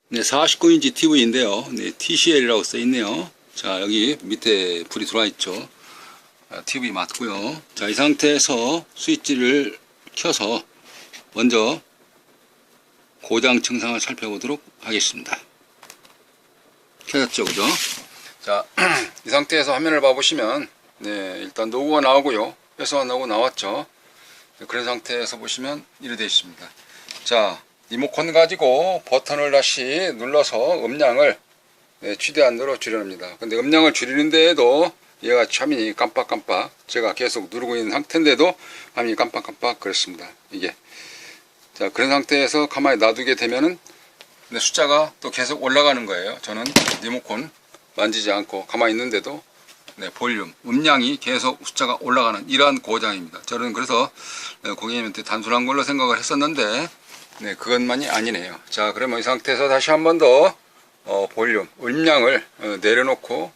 네, 49인치 TV인데요. 네, TCL이라고 써 있네요. 자, 여기 밑에 불이 들어와 있죠. TV 맞고요. 자, 이 상태에서 스위치를 켜서 먼저 고장 증상을 살펴보도록 하겠습니다. 켜졌죠, 그죠? 자, 이 상태에서 화면을 봐보시면, 네, 일단 노구가 나오고요. 회수가 나오고 나왔죠. 그런 상태에서 보시면 이래 되어 있습니다. 자, 리모컨 가지고 버튼을 다시 눌러서 음량을 최대한으로 줄여냅니다. 근데 음량을 줄이는 데에도 얘가 화면이 깜빡깜빡, 제가 계속 누르고 있는 상태인데도 화면이 깜빡깜빡 그렇습니다. 이게. 자, 그런 상태에서 가만히 놔두게 되면은 숫자가 또 계속 올라가는 거예요. 저는 리모컨 만지지 않고 가만히 있는데도 볼륨, 음량이 계속 숫자가 올라가는 이러한 고장입니다. 저는 그래서 고객님한테 단순한 걸로 생각을 했었는데 그것만이 아니네요. 자, 그러면 이 상태에서 다시 한 번 더 볼륨, 음량을 내려놓고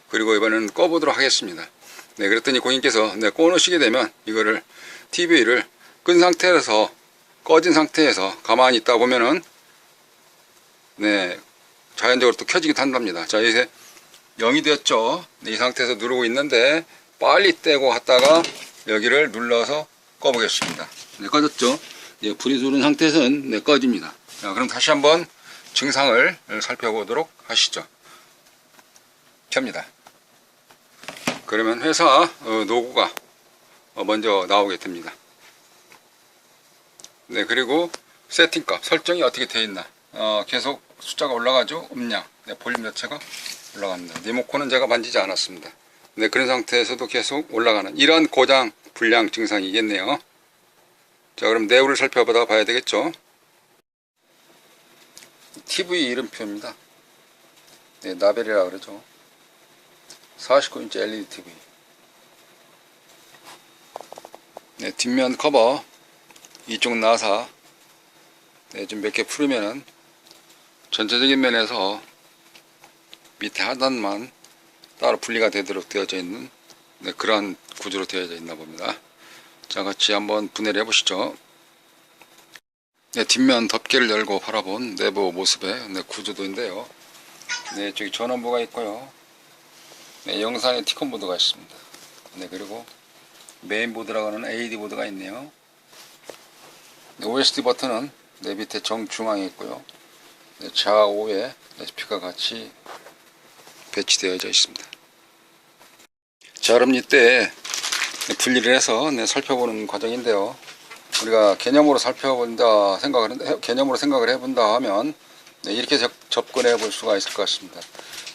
그리고 이번에는 꺼보도록 하겠습니다. 그랬더니 고객님께서 꺼놓으시게 되면 이거를 TV를 끈 상태에서 꺼진 상태에서 가만히 있다 보면은 자연적으로 또 켜지기도 한답니다. 자, 이제 0이 되었죠. 이 상태에서 누르고 있는데 빨리 떼고 하다가 여기를 눌러서 꺼보겠습니다. 꺼졌죠. 불이 들어온 상태에서는 꺼집니다. 자, 그럼 다시 한번 증상을 살펴보도록 하시죠. 켭니다. 그러면 회사 노구가 먼저 나오게 됩니다. 그리고 세팅값 설정이 어떻게 되어 있나, 계속 숫자가 올라가죠. 음량, 볼륨 자체가 올라갑니다. 리모컨은 제가 만지지 않았습니다. 그런 상태에서도 계속 올라가는 이런 고장 불량 증상이겠네요. 자, 그럼 내부를 살펴보다 봐야 되겠죠. TV 이름표입니다. 나벨이라 그러죠. 49인치 LED TV. 뒷면 커버 이쪽 나사 좀 몇 개 풀으면은 전체적인 면에서 밑에 하단만 따로 분리가 되도록 되어져 있는 그러한 구조로 되어져 있나 봅니다. 자, 같이 한번 분해를 해 보시죠. 뒷면 덮개를 열고 바라본 내부 모습의 구조도인데요. 저기 전원부가 있고요. 영상에 티콘 보드가 있습니다. 그리고 메인보드라고 하는 AD 보드가 있네요. OSD 버튼은 밑에 정중앙에 있고요. 좌우에 스피커 같이 배치되어 있습니다. 자, 그럼 이때 분리를 해서 살펴보는 과정인데요. 우리가 개념으로 살펴본다 개념으로 생각을 해본다 하면 이렇게 접근해 볼 수가 있을 것 같습니다.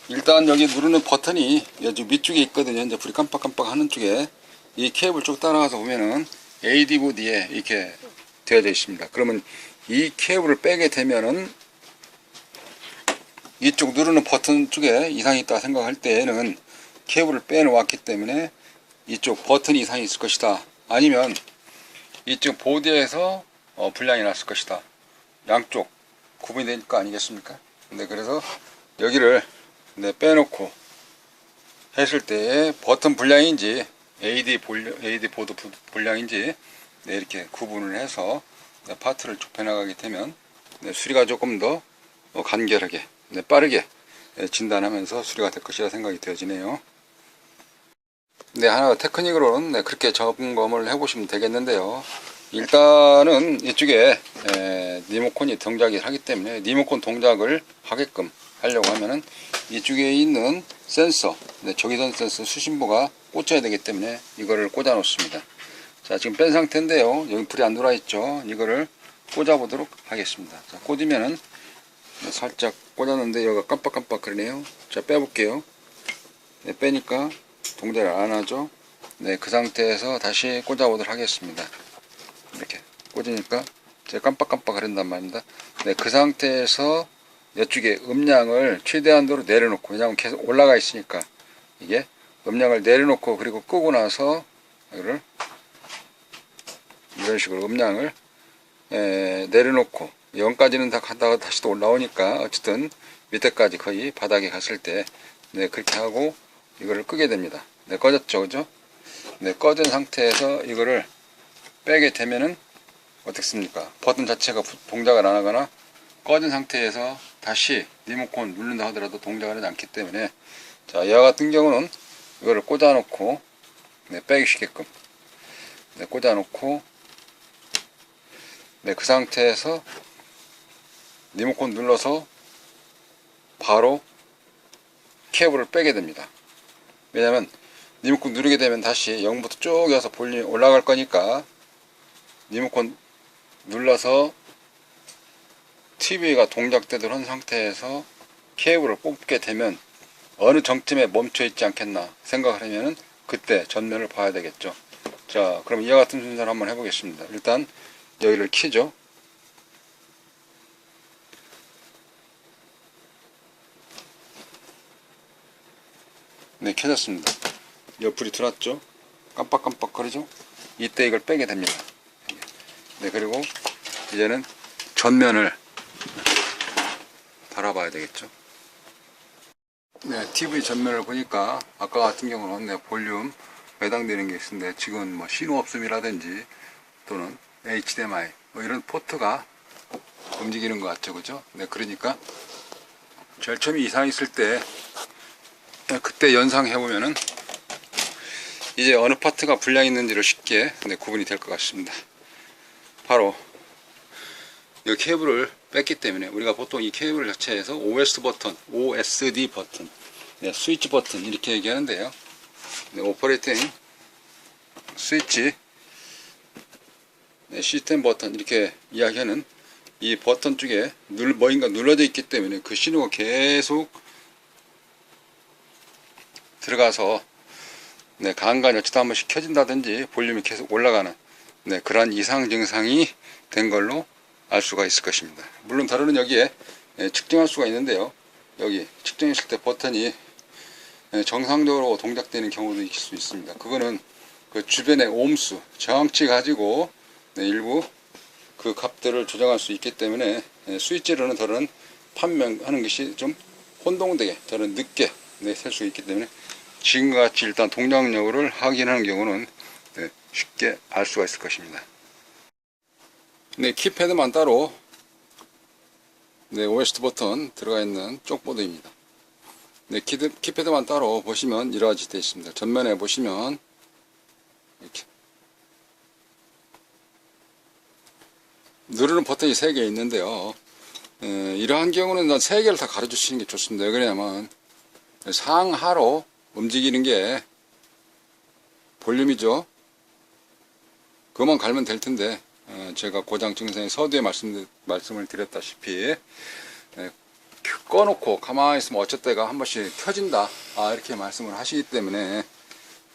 일단 여기 누르는 버튼이 여기 밑쪽에 있거든요. 이제 불이 깜빡깜빡 하는 쪽에 이 케이블 쭉 따라가서 보면은 AD 보드에 이렇게 되어져 있습니다. 그러면 이 케이블을 빼게 되면은 이쪽 누르는 버튼 쪽에 이상이 있다 생각할 때에는 케이블을 빼놓았기 때문에 이쪽 버튼이 이상이 있을 것이다. 아니면 이쪽 보드에서 불량이 났을 것이다. 양쪽 구분이 될 거 아니겠습니까? 그래서 여기를 빼놓고 했을 때 버튼 불량인지 AD 보드 불량인지 이렇게 구분을 해서 파트를 좁혀 나가게 되면 수리가 조금 더 간결하게 빠르게 진단하면서 수리가 될 것이라 생각이 되어지네요. 하나 테크닉으로는 그렇게 점검을 해 보시면 되겠는데요. 일단은 이쪽에 리모컨이 동작을 하기 때문에 리모컨 동작을 하게끔 하려고 하면은 이쪽에 있는 센서, 적외선 센서 수신부가 꽂혀야 되기 때문에 이거를 꽂아 놓습니다. 자, 지금 뺀 상태인데요. 여기 불이 안 들어와 있죠. 이거를 꽂아 보도록 하겠습니다. 자, 꽂으면은 살짝 꽂았는데 여기가 깜빡깜빡 그러네요. 자, 빼볼게요. 빼니까 동작을 안 하죠. 그 상태에서 다시 꽂아 보도록 하겠습니다. 이렇게 꽂으니까 제가 깜빡깜빡 그런단 말입니다. 그 상태에서 이쪽에 음량을 최대한도로 내려놓고, 왜냐하면 계속 올라가 있으니까 이게 음량을 내려놓고 그리고 끄고 나서 이거를 이런 식으로 음량을 내려놓고 0까지는 다 가다가 다시 또 올라오니까 어쨌든 밑에까지 거의 바닥에 갔을 때 그렇게 하고 이거를 끄게 됩니다. 꺼졌죠, 그죠? 꺼진 상태에서 이거를 빼게 되면은 어떻습니까? 버튼 자체가 동작을 안 하거나 꺼진 상태에서 다시 리모컨 누른다 하더라도 동작을 하지 않기 때문에, 자, 이와 같은 경우는 이거를 꽂아 놓고, 네, 빼기 쉽게끔, 네, 꽂아 놓고, 네, 그 상태에서 리모컨 눌러서 바로 케이블을 빼게 됩니다. 왜냐면 리모컨 누르게 되면 다시 0부터 쭉 해서 볼륨이 올라갈 거니까, 리모컨 눌러서 TV가 동작되도록 한 상태에서 케이블을 뽑게 되면 어느 정점에 멈춰 있지 않겠나 생각을 하면은 그때 전면을 봐야 되겠죠. 자, 그럼 이와 같은 순서를 한번 해보겠습니다. 일단 여기를 키죠. 네, 켜졌습니다. 옆불이 들어왔죠. 깜빡깜빡 거리죠. 이때 이걸 빼게 됩니다. 네, 그리고 이제는 전면을 달아봐야 되겠죠. 네, TV 전면을 보니까 아까 같은 경우는 네, 볼륨 매당되는 게 있는데, 지금은 뭐 신호 없음이라든지 또는 HDMI 뭐 이런 포트가 움직이는 것 같죠, 그죠? 네, 그러니까 제일 처음에 이상이 있을 때, 네, 그때 연상해 보면은 이제 어느 파트가 불량이 있는지를 쉽게, 네, 구분이 될 것 같습니다. 바로 이 케이블을 뺐기 때문에 우리가 보통 이 케이블 자체에서 OS 버튼, OSD 버튼, 네, 스위치 버튼 이렇게 얘기하는데요. 네, 오퍼레이팅 스위치, 네, 시스템 버튼 이렇게 이야기하는 이 버튼 쪽에 뭐인가 눌러져 있기 때문에 그 신호가 계속 들어가서, 네, 간간히 어쩌다 한 번씩 켜진다든지 볼륨이 계속 올라가는, 네, 그러한 이상 증상이 된 걸로 알 수가 있을 것입니다. 물론 다루는 여기에, 네, 측정할 수가 있는데요. 여기 측정했을 때 버튼이, 네, 정상적으로 동작되는 경우도 있을 수 있습니다. 그거는 그 주변의 옴수, 저항치 가지고, 네, 일부 그 값들을 조정할 수 있기 때문에, 네, 스위치로는 더는 판명하는 것이 좀 혼동되게, 더는 늦게, 네, 셀 수 있기 때문에 지금과 같이 일단 동작 여부를 확인하는 경우는, 네, 쉽게 알 수가 있을 것입니다. 네, 키패드만 따로, 네, OS 버튼 들어가 있는 쪽보드입니다. 네, 키패드만 따로 보시면 이러하지 되어 있습니다. 전면에 보시면 이렇게 누르는 버튼이 3개 있는데요. 이러한 경우는 3개를 다 가르쳐 주시는 게 좋습니다. 왜 그러냐면 상하로 움직이는 게 볼륨이죠. 그것만 갈면 될 텐데, 제가 고장 증상에 서두에 말씀을 드렸다시피, 꺼놓고 가만히 있으면 어쩌다가 한 번씩 켜진다, 이렇게 말씀을 하시기 때문에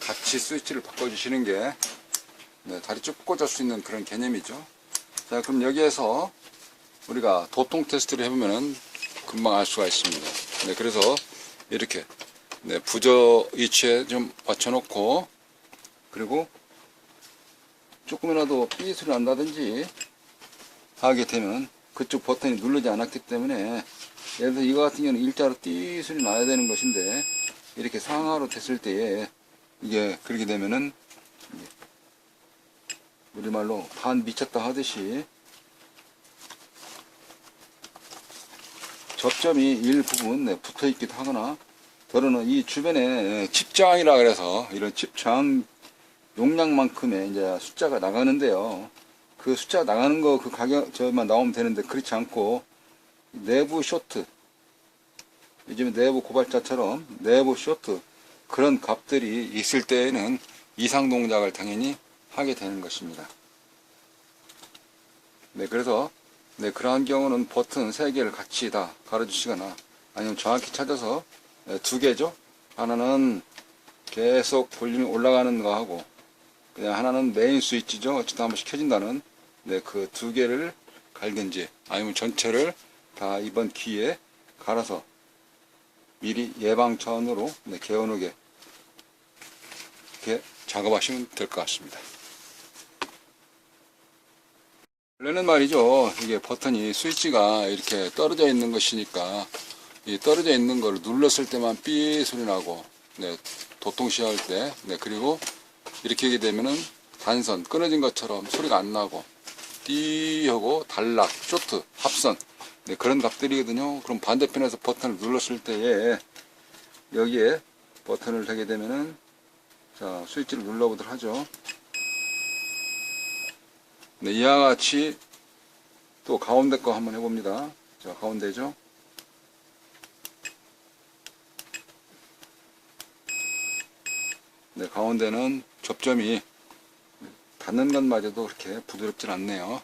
같이 스위치를 바꿔주시는 게, 네, 다리 쭉 꽂을 수 있는 그런 개념이죠. 자, 그럼 여기에서 우리가 도통 테스트를 해보면은 금방 알 수가 있습니다. 네, 그래서 이렇게, 네, 부저 위치에 좀 맞춰놓고, 그리고 조금이라도 삐 소리 난다든지 하게 되면 그쪽 버튼이 누르지 않았기 때문에, 예를 들어 이거 같은 경우는 일자로 띠 소리 나야 되는 것인데, 이렇게 상하로 됐을 때에 이게 그렇게 되면은 우리말로 반 미쳤다 하듯이 접점이 일부분, 네, 붙어 있기도 하거나, 더러는 이 주변에 칩저항이라 그래서 이런 칩저항 용량만큼의 이제 숫자가 나가는데요. 그 숫자 나가는 거 그 가격 저만 나오면 되는데, 그렇지 않고 내부 쇼트, 요즘에 내부 고발자처럼 내부 쇼트 그런 값들이 있을 때에는 이상 동작을 당연히 하게 되는 것입니다. 네, 그래서 네, 그러한 경우는 버튼 3개를 같이 다 가려주시거나, 아니면 정확히 찾아서, 네, 2개죠. 하나는 계속 볼륨이 올라가는 거 하고, 그냥 하나는 메인 스위치죠. 어쨌든 한 번씩 켜진다는, 네, 그 2개를 갈든지, 아니면 전체를 다 이번 기회에 갈아서 미리 예방 차원으로, 네, 개운하게 이렇게 작업하시면 될 것 같습니다. 원래는 말이죠, 이게 버튼이 스위치가 이렇게 떨어져 있는 것이니까 이 떨어져 있는 걸 눌렀을 때만 삐 소리 나고, 네, 도통시 할 때, 네, 그리고 이렇게 하게 되면은 단선 끊어진 것처럼 소리가 안 나고, 띠 하고 단락, 쇼트, 합선 네, 그런 값들이거든요. 그럼 반대편에서 버튼을 눌렀을 때에 여기에 버튼을 대게 되면은 자, 스위치를 눌러보도록 하죠. 네, 이와 같이 또 가운데 거 한번 해봅니다. 자, 가운데죠. 네, 가운데는 접점이 닿는 것마저도 그렇게 부드럽진 않네요.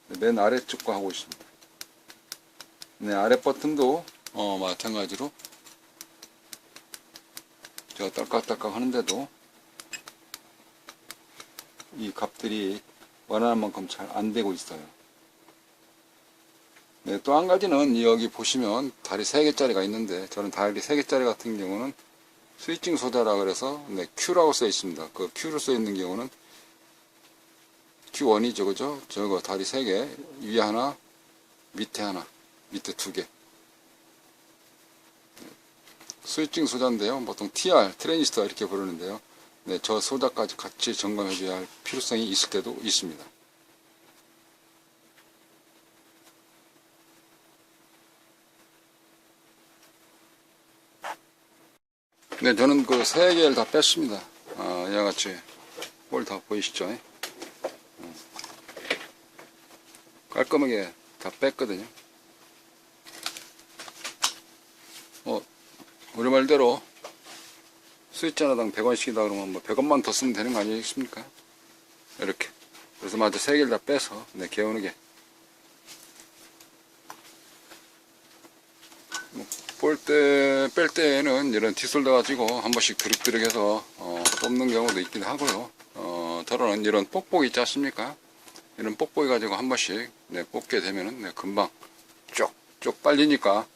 네, 맨 아래쪽 거 하고 있습니다. 네, 아래 버튼도 마찬가지로 제가 딸깍딸깍 하는데도 이 값들이 원하는 만큼 잘 안 되고 있어요. 네, 또 한 가지는 여기 보시면 다리 3개짜리가 있는데 저는 다리 3개짜리 같은 경우는 스위칭 소자라 그래서 네, Q라고 써 있습니다. 그 Q로 써 있는 경우는 Q1이죠, 그죠? 저거 다리 3개, 위에 하나, 밑에 하나, 밑에 2개. 스위칭 소자인데요. 보통 TR, 트랜지스터 이렇게 부르는데요. 네, 저 소자까지 같이 점검해줘야 할 필요성이 있을 때도 있습니다. 네, 저는 그 3개를 다 뺐습니다. 이와 같이 볼 다 보이시죠? 깔끔하게 다 뺐거든요. 우리 말대로 스위치 하나당 100원씩이다 그러면 뭐 100원만 더 쓰면 되는 거 아니겠습니까? 이렇게. 그래서 마저 3개를 다 빼서, 네, 개운하게. 뺄 때에는 이런 뒷솔더 가지고 한 번씩 드륵드륵 해서, 뽑는 경우도 있긴 하고요. 더러는 이런 뽁뽁이 있지 않습니까? 이런 뽁뽁이 가지고 한 번씩, 네, 뽑게 되면은, 네, 금방 쪽 빨리니까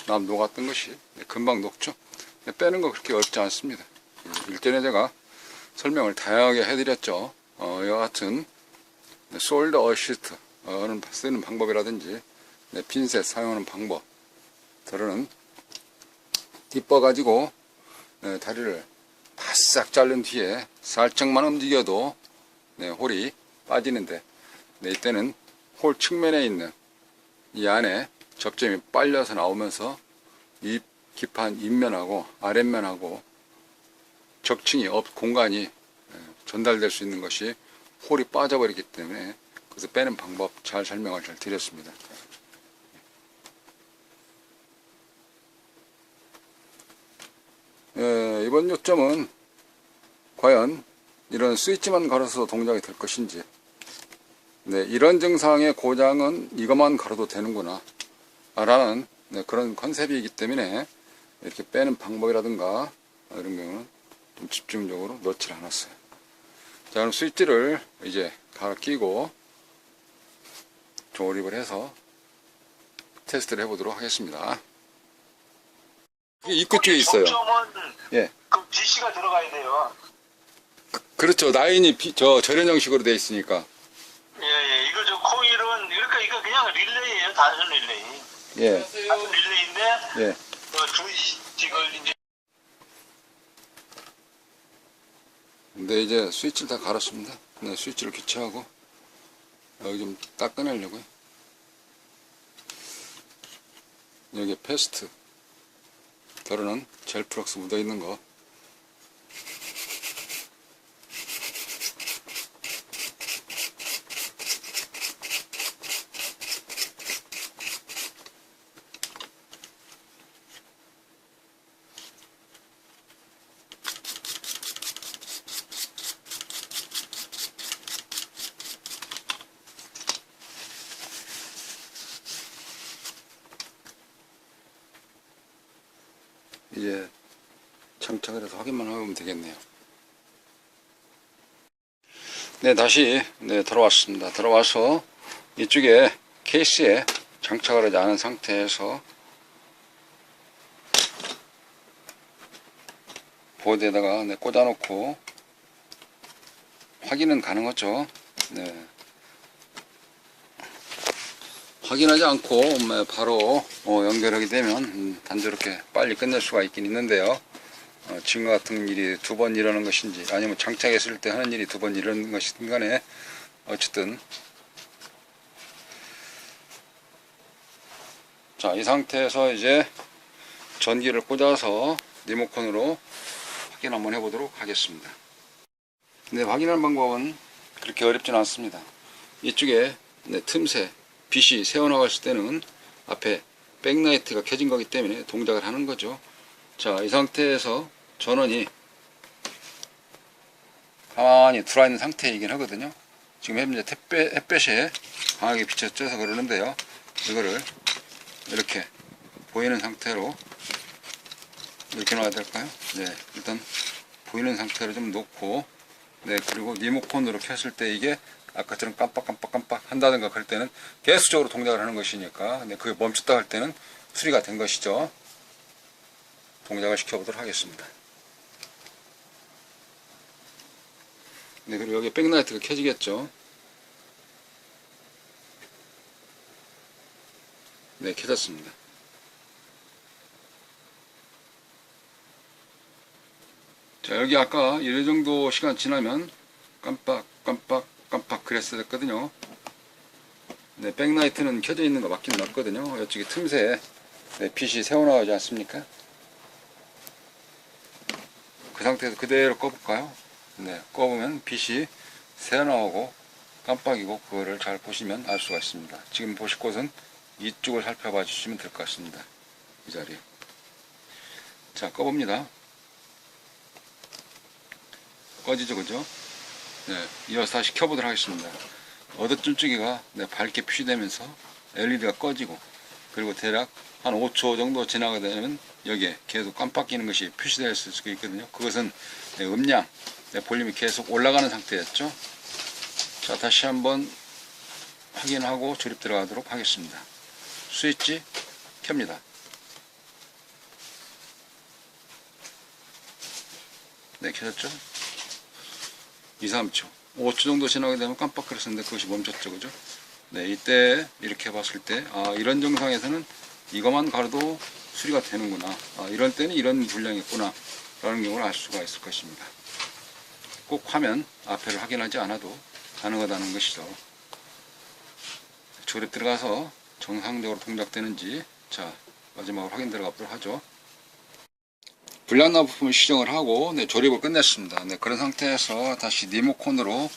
남 녹았던 것이, 네, 금방 녹죠. 네, 빼는 거 그렇게 어렵지 않습니다. 일전에 제가 설명을 다양하게 해드렸죠. 이와 같은 솔더 어시스트는 쓰는 방법이라든지, 네, 핀셋 사용하는 방법, 저는 뒷버 가지고, 네, 다리를 바싹 자른 뒤에 살짝만 움직여도, 네, 홀이 빠지는데, 네, 이때는 홀 측면에 있는 이 안에 접점이 빨려서 나오면서 이 기판 윗면하고 아랫면하고 적층이 공간이 전달될 수 있는 것이 홀이 빠져버리기 때문에, 그래서 빼는 방법 잘 설명을 잘 드렸습니다. 이번 요점은 과연 이런 스위치만 갈아서 동작이 될 것인지, 네, 이런 증상의 고장은 이것만 갈아도 되는구나 라는, 네, 그런 컨셉이기 때문에 이렇게 빼는 방법이라든가 이런 경우는 좀 집중적으로 넣지 않았어요. 자, 그럼 스위치를 이제 갈아 끼고 조립을 해서 테스트를 해보도록 하겠습니다. 입구 쪽에 있어요. 예. 그 GC가 들어가야 돼요. 그렇죠. 라인이 절연 형식으로 되어 있으니까. 예. 이거 저 코일은, 그러니까 이거 그냥 릴레이예요. 단순 릴레이. 예. 단순 릴레이인데, 예. 이걸 이제. 근데 이제 스위치를 다 갈았습니다. 네, 스위치를 교체하고 여기 좀 닦아내려고요. 여기 패스트 덜어는 젤 프럭스 묻어 있는 거. 이제 장착을 해서 확인만 하면 되겠네요. 네, 다시 들어왔습니다. 들어와서 이쪽에 케이스에 장착을 하지 않은 상태에서 보드에다가 꽂아놓고 확인은 가능하죠. 네. 확인하지 않고 바로 연결하게 되면 단조롭게 빨리 끝낼 수가 있긴 있는데요. 지금 같은 일이 2번 일어나는 것인지 아니면 장착했을 때 하는 일이 2번 일어나는 것이든 간에 어쨌든 자, 이 상태에서 이제 전기를 꽂아서 리모컨으로 확인 한번 해보도록 하겠습니다. 네, 확인할 방법은 그렇게 어렵진 않습니다. 이쪽에 틈새 빛이 새어나갔을 때는 앞에 백라이트가 켜진 거기 때문에 동작을 하는 거죠. 자, 이 상태에서 전원이 가만히 들어와 있는 상태이긴 하거든요. 지금 현재 햇볕에 강하게 비쳤죠. 그러는데요. 이거를 이렇게 보이는 상태로 이렇게 놔야 될까요? 네, 일단 보이는 상태로 좀 놓고, 네, 그리고 리모컨으로 켰을 때 이게 아까처럼 깜빡 한다든가 그럴 때는 계속적으로 동작을 하는 것이니까, 네, 그게 멈췄다 할 때는 수리가 된 것이죠. 동작을 시켜보도록 하겠습니다. 네, 그리고 여기 백라이트가 켜지겠죠. 네, 켜졌습니다. 자, 여기 아까 이 정도 시간 지나면 깜빡 그랬어야 됐거든요. 네, 백라이트는 켜져 있는 거 맞긴 맞거든요. 이쪽에 틈새에 네, 빛이 새어나오지 않습니까? 그 상태에서 그대로 꺼볼까요? 네, 꺼보면 빛이 새어나오고 깜빡이고, 그거를 잘 보시면 알 수가 있습니다. 지금 보실 곳은 이쪽을 살펴봐 주시면 될 것 같습니다. 이 자리. 자, 꺼봅니다. 꺼지죠, 그죠? 네, 이어서 다시 켜보도록 하겠습니다. 어두쯤쪽이가 네, 밝게 표시되면서 LED가 꺼지고, 그리고 대략 한 5초 정도 지나게 되면 여기에 계속 깜빡이는 것이 표시될 수 있거든요. 그것은 네, 음량, 네, 볼륨이 계속 올라가는 상태였죠. 자, 다시 한번 확인하고 조립 들어가도록 하겠습니다. 스위치 켭니다. 네, 켜졌죠? 2, 3초 5초 정도 지나게 되면 깜빡거렸었는데 그것이 멈췄죠, 그죠? 네, 이때 이렇게 봤을 때 이런 증상에서는 이것만 가려도 수리가 되는구나, 이런 때는 이런 불량이 있구나 라는 경우를 알 수가 있을 것입니다. 꼭 화면 앞에를 확인하지 않아도 가능하다는 것이죠. 조립 들어가서 정상적으로 동작되는지, 자, 마지막으로 확인 들어가 보도록 하죠. 불량나 부품을 시정을 하고 네, 조립을 끝냈습니다. 네, 그런 상태에서 다시 리모컨으로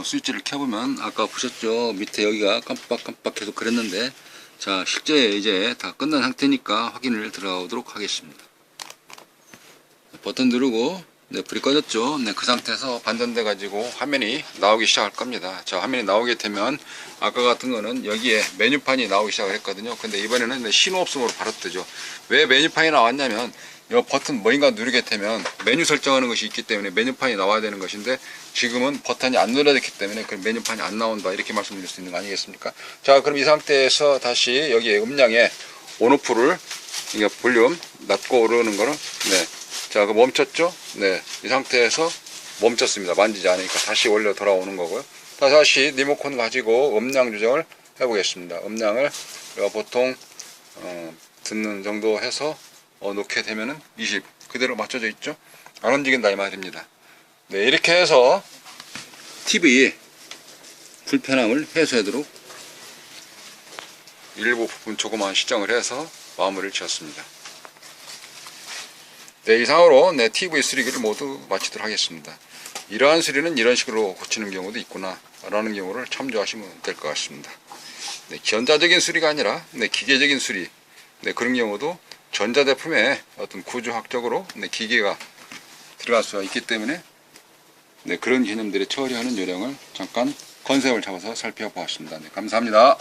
스위치를 켜보면 아까 보셨죠? 밑에 여기가 깜빡 계속 그랬는데, 자, 실제 이제 다 끝난 상태니까 확인을 들어가도록 하겠습니다. 버튼 누르고 네, 불이 꺼졌죠. 네, 그 상태에서 반전돼 가지고 화면이 나오기 시작할 겁니다. 자, 화면이 나오게 되면 아까 같은 거는 여기에 메뉴판이 나오기 시작을 했거든요. 근데 이번에는 네, 신호 없음으로 바로 뜨죠. 왜 메뉴판이 나왔냐면 이 버튼 뭔가 누르게 되면 메뉴 설정하는 것이 있기 때문에 메뉴판이 나와야 되는 것인데, 지금은 버튼이 안 눌러졌기 때문에 그 메뉴판이 안 나온다, 이렇게 말씀드릴 수 있는 거 아니겠습니까? 자, 그럼 이 상태에서 다시 여기에 음량에 온오프를, 이게 볼륨 낮고 오르는 거는, 네, 자, 그 멈췄죠? 네, 이 상태에서 멈췄습니다. 만지지 않으니까 다시 원래 돌아오는 거고요. 다시 리모컨 가지고 음량 조정을 해보겠습니다. 음량을 보통 듣는 정도 해서 놓게 되면은 20 그대로 맞춰져 있죠. 안 움직인다 이 말입니다. 네, 이렇게 해서 TV 불편함을 해소하도록 일부 부분 조그마한 시정을 해서 마무리를 지었습니다. 네, 이상으로 네, TV 수리기를 모두 마치도록 하겠습니다. 이러한 수리는 이런 식으로 고치는 경우도 있구나 라는 경우를 참조하시면 될 것 같습니다. 네, 전자적인 수리가 아니라 네, 기계적인 수리, 네, 그런 경우도 전자제품에 어떤 구조학적으로 네, 기계가 들어갈 수가 있기 때문에 네, 그런 개념들을 처리하는 요령을 잠깐 컨셉을 잡아서 살펴보았습니다. 네, 감사합니다.